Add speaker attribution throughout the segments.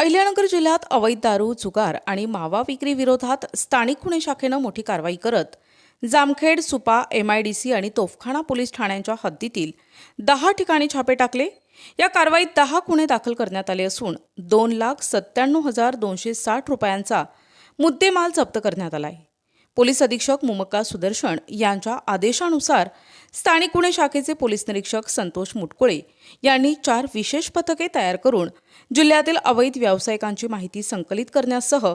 Speaker 1: अहिल्यानगर जिल्ह्यात अवैध दारू, जुगार आणि मावा विक्री विरोधात स्थानिक गुन्हे शाखेनं मोठी कारवाई करत जामखेड, सुपा, MIDC आणि तोफखाना पोलीस ठाण्यांच्या हद्दीतील 10 ठिकाणी छापे टाकले। या कारवाईत 10 गुन्हे दाखल करण्यात आले असून 2,97,260 रुपयांचा मुद्देमाल जप्त करण्यात आला आहे। पोलीस अधीक्षक मुमक्का सुदर्शन यांच्या आदेशानुसार स्थानिक गुन्हे शाखेचे पोलीस निरीक्षक संतोष मुटकुळे यांनी 4 विशेष पथके तयार करून जिल्ह्यातील अवैध व्यावसायिकांची माहिती संकलित करण्यासह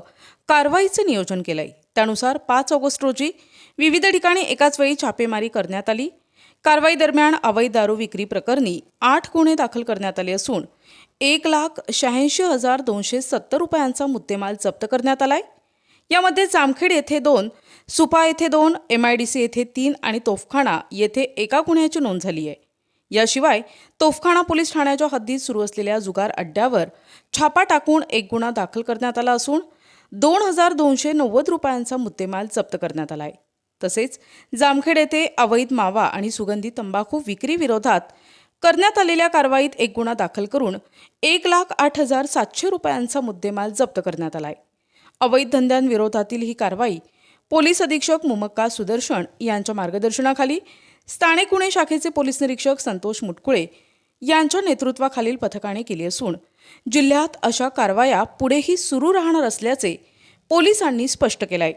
Speaker 1: कारवाईचे नियोजन केले आहे। त्यानुसार 5 ऑगस्ट रोजी विविध ठिकाणी एकाच वेळी छापेमारी करण्यात आली। कारवाई दरम्यान अवैध दारू विक्री प्रकरणी 8 गुन्हे दाखल करण्यात आले असून 1,86,270 रुपयांचा मुद्देमाल जप्त करण्यात आलाय। यामध्ये जामखेड येथे 2, सुपा येथे 2, MIDC येथे 3 आणि तोफखाना येथे एका गुन्ह्याची नोंद झाली आहे। याशिवाय तोफखाना पोलीस ठाण्याच्या हद्दीत सुरू असलेल्या जुगार अड्ड्यावर छापा टाकून एक गुन्हा दाखल करण्यात आला असून 2,290 रुपयांचा मुद्देमाल जप्त करण्यात आला आहे। तसेच जामखेड येथे अवैध मावा आणि सुगंधी तंबाखू विक्री विरोधात करण्यात आलेल्या कारवाईत एक गुन्हा दाखल करून 1,08,700 रुपयांचा मुद्देमाल जप्त करण्यात आला आहे। अवैध धंद्यांविरोधातील ही कारवाई पोलीस अधीक्षक मुमक्का सुदर्शन यांच्या मार्गदर्शनाखाली स्थानिक गुन्हे शाखेचे पोलीस निरीक्षक संतोष मुटकुळे यांच्या नेतृत्वाखालील पथकाने केली असून जिल्ह्यात अशा कारवाया पुढेही सुरू राहणार असल्याचे पोलिसांनी स्पष्ट केले आहे।